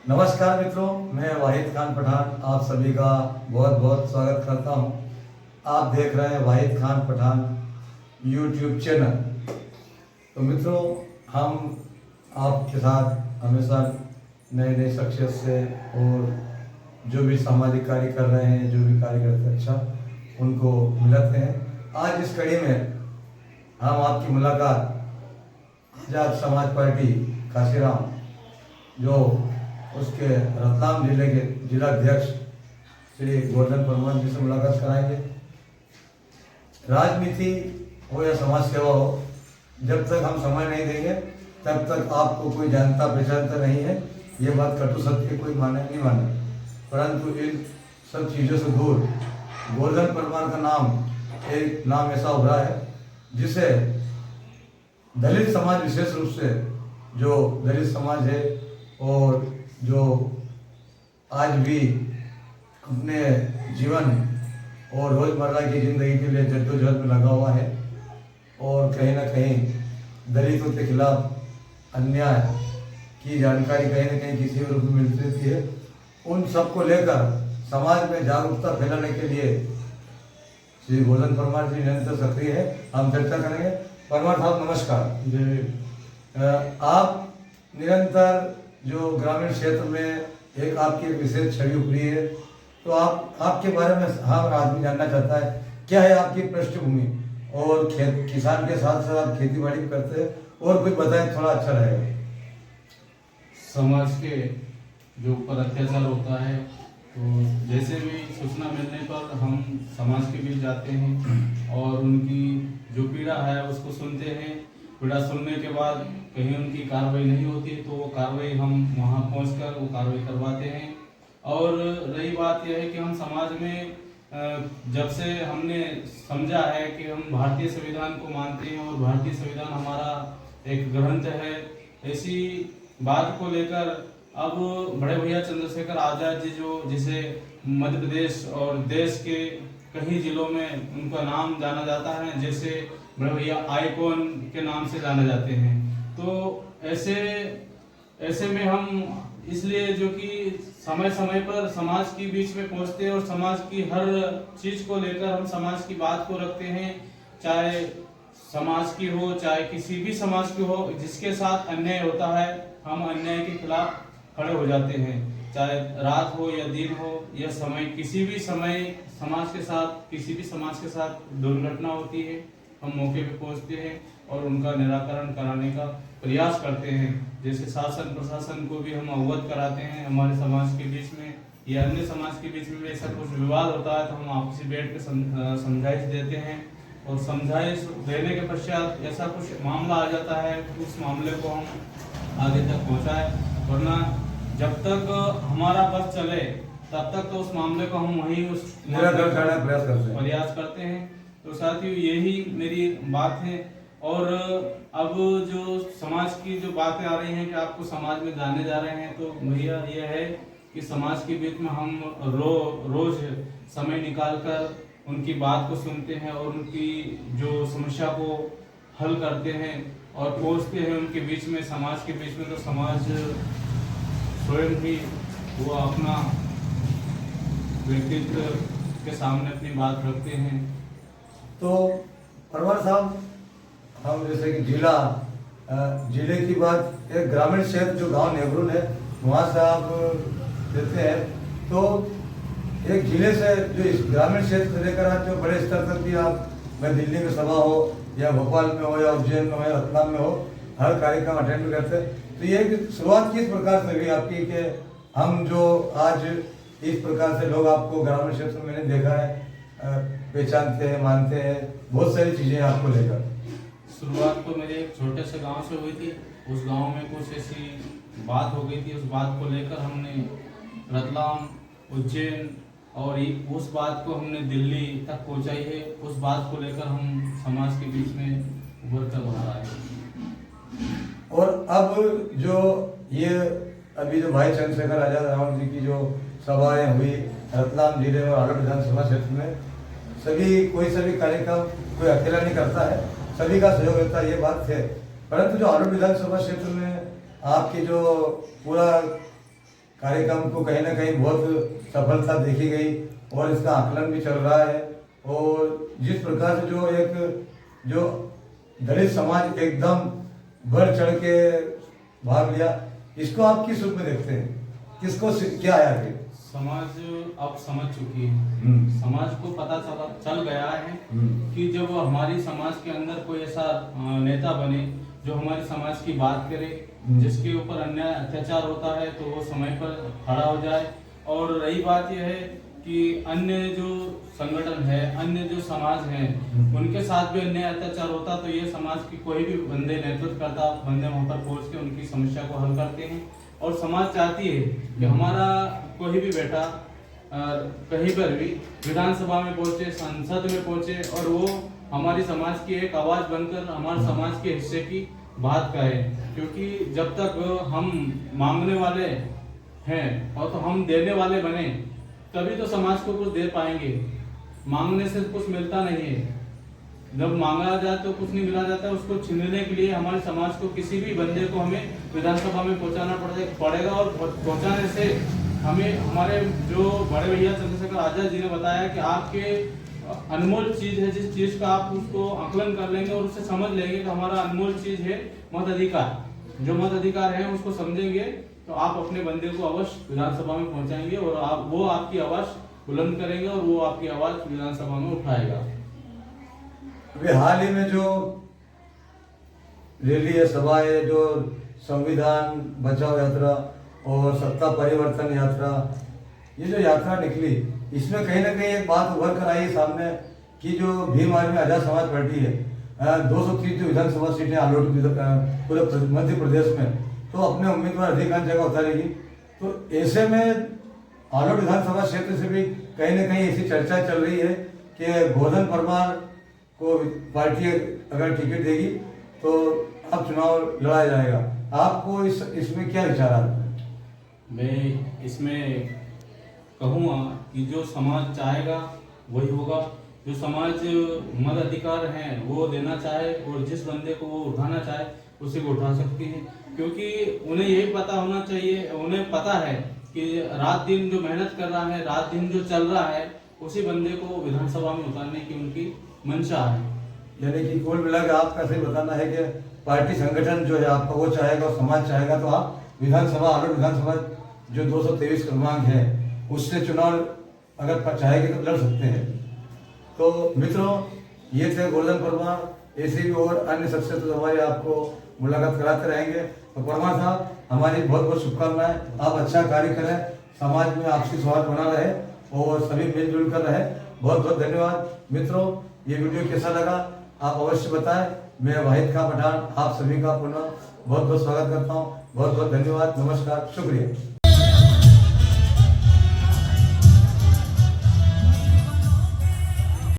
नमस्कार मित्रों, मैं वाहिद खान पठान आप सभी का बहुत बहुत स्वागत करता हूं। आप देख रहे हैं वाहिद खान पठान यूट्यूब चैनल। तो मित्रों, हम आपके साथ हमेशा नए नए शख्सियत से और जो भी सामाजिक कार्य कर रहे हैं, जो भी कार्य करते हैं अच्छा, उनको मिलते हैं। आज इस कड़ी में हम आपकी मुलाकात आजाद समाज पार्टी काशीराम, जो उसके रतलाम जिले के जिला अध्यक्ष श्री गोवर्धन परमार जी से मुलाकात कराएंगे। राजनीति हो या समाज सेवा हो, जब तक हम समय नहीं देंगे तब तक आपको कोई जानता पहचानता नहीं है। ये बात कटु सत्य कोई माने नहीं माने, परंतु इन सब चीज़ों से दूर गोवर्धन परमार का नाम एक नाम ऐसा उभरा है जिसे दलित समाज, विशेष रूप से जो दलित समाज है और जो आज भी अपने जीवन और रोज़मर्रा की ज़िंदगी के लिए जद्दोजहद में लगा हुआ है और कहीं ना कहीं दलितों के खिलाफ अन्याय की जानकारी कहीं ना कहीं किसी भी रूप में मिलती रहती है। उन सबको लेकर समाज में जागरूकता फैलाने के लिए श्री गोवर्धन परमार जी निरंतर सक्रिय है। हम चर्चा करेंगे। परमार साहब नमस्कार। आप निरंतर जो ग्रामीण क्षेत्र में एक आपकी विशेष छवि उभरी है, तो आपके बारे में हर आदमी जानना चाहता है, क्या है आपकी पृष्ठभूमि और किसान के साथ साथ आप खेती बाड़ी भी करते हैं, और कुछ बताएं थोड़ा अच्छा रहेगा। समाज के जो ऊपर अत्याचार होता है, तो जैसे भी सूचना मिलने पर हम समाज के बीच जाते हैं और उनकी जो पीड़ा है उसको सुनते हैं। पीड़ा सुनने के बाद कहीं उनकी कार्रवाई नहीं होती तो वो कार्रवाई हम वहाँ पहुँचकर वो कार्रवाई करवाते हैं। और रही बात यह है कि हम समाज में जब से हमने समझा है कि हम भारतीय संविधान को मानते हैं और भारतीय संविधान हमारा एक ग्रंथ है, ऐसी बात को लेकर अब बड़े भैया चंद्रशेखर आजाद जी, जो जिसे मध्य प्रदेश और देश के कई जिलों में उनका नाम जाना जाता है, जैसे बड़े भैया आइकॉन के नाम से जाने जाते हैं, तो ऐसे में हम इसलिए जो कि समय समय पर समाज के बीच में पहुंचते हैं और समाज की हर चीज को लेकर हम समाज की बात को रखते हैं, चाहे समाज की हो चाहे किसी भी समाज की हो। जिसके साथ अन्याय होता है हम अन्याय के खिलाफ खड़े हो जाते हैं, चाहे रात हो या दिन हो या समय, किसी भी समय समाज के साथ किसी भी समाज के साथ दुर्घटना होती है, हम मौके पे पहुंचते हैं और उनका निराकरण कराने का प्रयास करते हैं। जैसे शासन प्रशासन को भी हम अवगत कराते हैं हमारे समाज के बीच में या अन्य समाज के बीच में ऐसा कुछ विवाद होता है तो हम आपसी बैठ के समझाइश देते हैं और समझाइश देने के पश्चात ऐसा कुछ मामला आ जाता है तो उस मामले को हम आगे तक पहुँचाए, वरना जब तक हमारा बस चले तब तक तो उस मामले को हम वहीं उस प्रयास करते हैं। तो साथियों, यही मेरी बात है। और अब जो समाज की जो बातें आ रही हैं कि आपको समाज में जाने जा रहे हैं, तो भैया ये है कि समाज के बीच में हम रोज समय निकालकर उनकी बात को सुनते हैं और उनकी जो समस्या को हल करते हैं और पहुंचते हैं उनके बीच में, समाज के बीच में। तो समाज स्वयं ही वो अपना व्यक्तित्व के सामने अपनी बात रखते हैं। तो परमार साहब, हम जैसे कि जिले की बात, एक ग्रामीण क्षेत्र जो गांव नेहरू है वहाँ से आप देते हैं, तो एक जिले से जो इस ग्रामीण क्षेत्र से लेकर आज जो बड़े स्तर तक भी आप, मैं दिल्ली में सभा हो या भोपाल में हो या उज्जैन में हो या रतलाम में हो, हर कार्यक्रम अटेंड भी करते हैं। तो ये शुरुआत किस प्रकार से हुई आपकी कि हम जो आज इस प्रकार से लोग आपको ग्रामीण क्षेत्र में मैंने देखा है पहचानते हैं, मानते हैं, बहुत सारी चीज़ें आपको लेकर। शुरुआत तो मेरे एक छोटे से गांव से हुई थी। उस गांव में कुछ ऐसी बात हो गई थी, उस बात को लेकर हमने रतलाम, उज्जैन और उस बात को हमने दिल्ली तक पहुंचाई है। उस बात को लेकर हम समाज के बीच में उभर कर बाहर आए। और अब जो ये अभी जो भाई चंद्रशेखर आजाद रावण जी की जो सभाएं हुई रतलाम जिले में आलोट विधानसभा क्षेत्र में, कोई सभी कार्यक्रम कोई अकेला नहीं करता है, सभी का सहयोग रहता है, ये बात है। परंतु जो आलोट विधानसभा क्षेत्र में आपकी जो पूरा कार्यक्रम को कहीं ना कहीं बहुत सफलता देखी गई और इसका आकलन भी चल रहा है। और जिस प्रकार से जो दलित समाज एकदम बढ़ चढ़ के भाग लिया, इसको आप किस रूप में देखते हैं? किसको क्या आया फिर? समाज अब समझ चुकी है, समाज को पता चल गया है कि जब हमारी समाज के अंदर कोई ऐसा नेता बने जो हमारे समाज की बात करे, जिसके ऊपर अन्याय अत्याचार होता है तो वो समय पर खड़ा हो जाए। और रही बात यह है कि अन्य जो संगठन है, अन्य जो समाज है, उनके साथ भी अन्याय अत्याचार होता तो ये समाज की कोई भी बंदे नेतृत्व करता, बंदे वहां पर पहुंच के उनकी समस्या को हल करते हैं। और समाज चाहती है कि हमारा कोई भी बेटा कहीं पर भी विधानसभा में पहुंचे, संसद में पहुंचे और वो हमारी समाज की एक आवाज बनकर हमारे समाज के हिस्से की बात कहे। क्योंकि जब तक हम मांगने वाले हैं और तो हम देने वाले बने तभी तो समाज को कुछ दे पाएंगे। मांगने से कुछ मिलता नहीं है, जब मांगा जाए तो कुछ नहीं मिला जाता है। उसको छीनने के लिए हमारे समाज को किसी भी बंदे को हमें विधानसभा में पहुंचाना पड़ेगा। और पहुंचाने से हमें हमारे जो बड़े भैया चंद्रशेखर आजाद जी ने बताया कि आपके अनमोल चीज है, जिस चीज का आप उसको आकलन कर लेंगे और उससे समझ लेंगे कि हमारा अनमोल चीज है मत अधिकार। जो मत अधिकार है उसको समझेंगे तो आप अपने बंदे को अवश्य विधानसभा में पहुंचाएंगे और वो आपकी आवाज बुलंद करेंगे और वो आपकी आवाज विधानसभा में उठाएगा। अभी हाल ही में जो रैली है, सभा है, जो संविधान बचाओ यात्रा और सत्ता परिवर्तन यात्रा, ये जो यात्रा निकली, इसमें कहीं ना कहीं एक बात उभर कर आई सामने कि जो भीम आर्मी आजाद समाज पार्टी है, 230 जो विधानसभा सीटें आलोट पूरे मध्य प्रदेश में, तो अपने उम्मीदवार अधिकांश जगह उतारेगी। तो ऐसे में आलोट विधानसभा क्षेत्र से भी कहीं ना कहीं ऐसी चर्चा चल रही है कि गोवर्धन परमार को पार्टी अगर टिकट देगी तो अब चुनाव लड़ा जाएगा। आपको इसमें क्या विचार आता है? मैं इसमें कहूँगा कि जो समाज चाहेगा वही होगा। जो समाज मत अधिकार हैं वो देना चाहे और जिस बंदे को वो उठाना चाहे उसी को उठा सकती है। क्योंकि उन्हें यही पता होना चाहिए, उन्हें पता है कि रात दिन जो मेहनत कर रहा है, रात दिन जो चल रहा है, उसी बंदे को विधानसभा में उतारने की उनकी मंशा है। यानी कि कुल मिलाकर आपका सही बताना है कि पार्टी संगठन जो है आपका वो चाहेगा और समाज चाहेगा तो आप विधानसभा, आलोट विधानसभा जो 223 क्रमांक है उससे चुनाव अगर चाहेंगे तो लड़ सकते हैं। तो मित्रों, ये थे गोवर्धन परमार। ऐसे भी और अन्य शख्सियत तो हमारे आपको मुलाकात कराते रहेंगे। तो परमार साहब, हमारी बहुत बहुत शुभकामनाएं। आप अच्छा कार्य करें, समाज में आपसी सौहार्द बना रहे और सभी मिलजुल कर रहे। बहुत बहुत धन्यवाद। मित्रों, ये वीडियो कैसा लगा आप अवश्य बताएं। मैं वाहिद खां पठान आप सभी का पुनः बहुत बहुत स्वागत करता हूँ। बहुत बहुत धन्यवाद। नमस्कार, शुक्रिया।